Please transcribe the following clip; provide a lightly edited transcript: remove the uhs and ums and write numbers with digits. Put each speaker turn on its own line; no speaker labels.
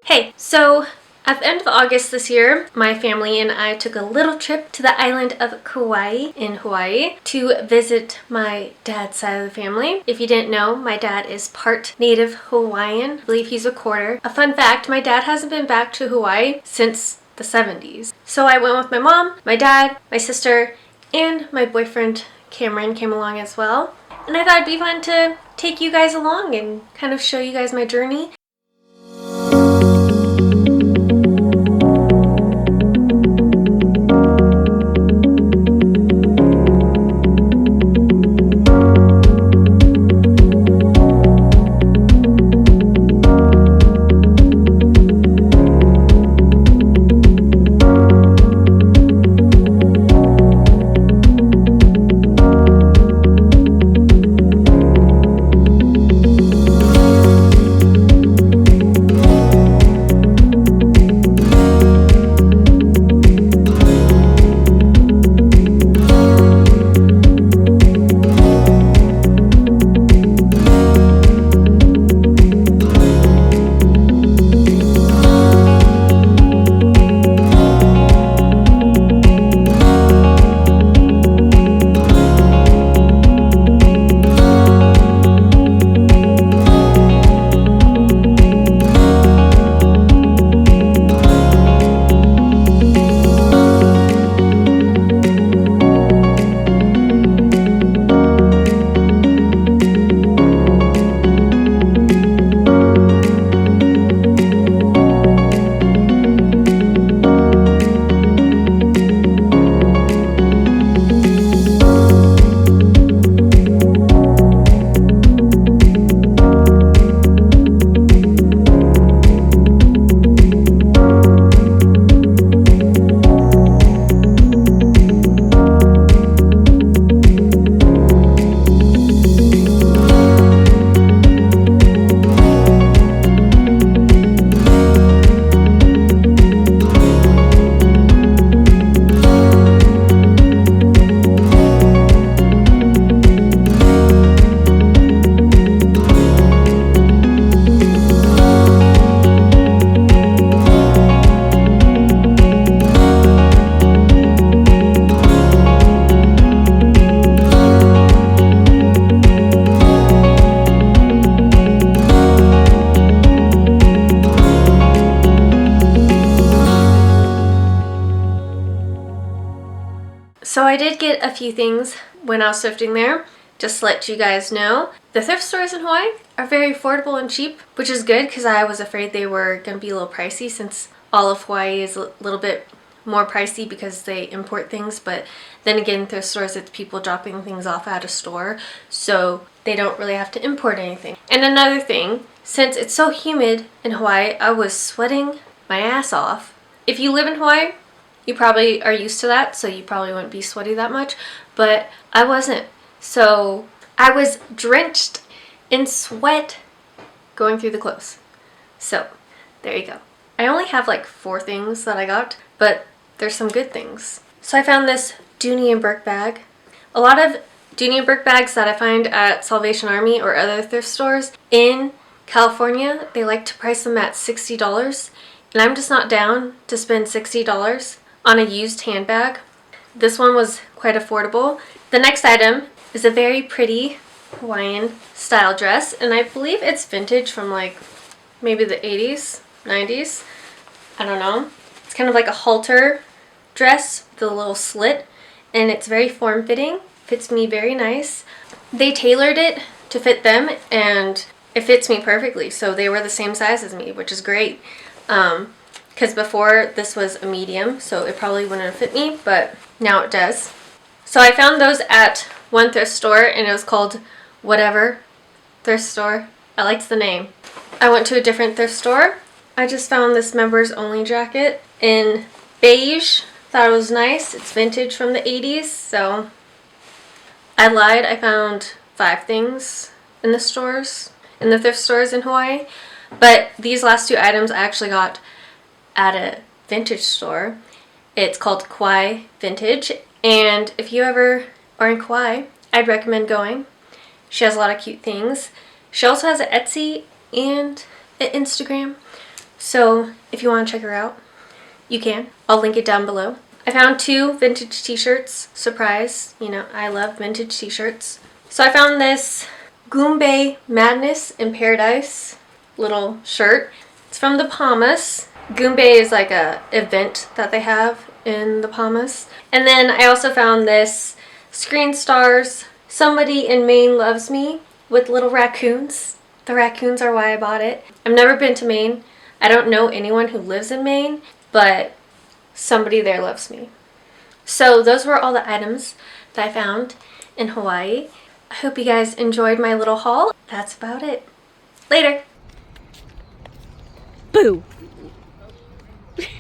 Hey, so at the end of August this year, my family and I took a little trip to the island of Kauai in Hawaii to visit my dad's side of the family. If you didn't know, my dad is part native Hawaiian. I believe he's a quarter. A fun fact, my dad hasn't been back to Hawaii since the 70s. So I went with my mom, my dad, my sister, and my boyfriend Cameron came along as well. And I thought it'd be fun to take you guys along and kind of show you guys my journey. So I did get a few things when I was thrifting there, just to let you guys know. The thrift stores in Hawaii are very affordable and cheap, which is good because I was afraid they were going to be a little pricey since all of Hawaii is a little bit more pricey because they import things. But then again, thrift stores, it's people dropping things off at a store, so they don't really have to import anything. And another thing, since it's so humid in Hawaii, I was sweating my ass off. If you live in Hawaii, you probably are used to that, so you probably wouldn't be sweaty that much, but I wasn't. So I was drenched in sweat going through the clothes. So there you go. I only have like 4 things that I got, but there's some good things. So I found this Dooney and Burke bag. A lot of Dooney and Burke bags that I find at Salvation Army or other thrift stores in California, they like to price them at $60, and I'm just not down to spend $60 on a used handbag. This one was quite affordable. The next item is a very pretty Hawaiian style dress, and I believe it's vintage from like maybe the 80s, 90s. I don't know. It's kind of like a halter dress with a little slit, and it's very form-fitting. Fits me very nice. They tailored it to fit them, and it fits me perfectly. So they were the same size as me, which is great. Because before this was a medium, so it probably wouldn't have fit me, but now it does. So I found those at one thrift store, and it was called Whatever Thrift Store. I liked the name. I went to a different thrift store. I just found this members only jacket in beige. Thought it was nice. It's vintage from the 80s, so I lied. I found 5 things in the stores, in the thrift stores in Hawaii, but these last 2 items I actually got at a vintage store. It's called Kauai Vintage, and if you ever are in Kauai, I'd recommend going. She has a lot of cute things. She also has an Etsy and an Instagram, So if you want to check her out, you can. I'll link it down below. I found 2 vintage t-shirts. Surprise, you know, I love vintage t-shirts. So I found this Goombay Madness in Paradise little shirt. It's from the Bahamas. Goombay is like a event that they have in the Bahamas. And then I also found this Screen Stars Somebody in Maine Loves Me with little raccoons. The raccoons are why I bought it. I've never been to Maine. I don't know anyone who lives in Maine, but somebody there loves me. So those were all the items that I found in Hawaii. I hope you guys enjoyed my little haul. That's about it. Later.
Boo!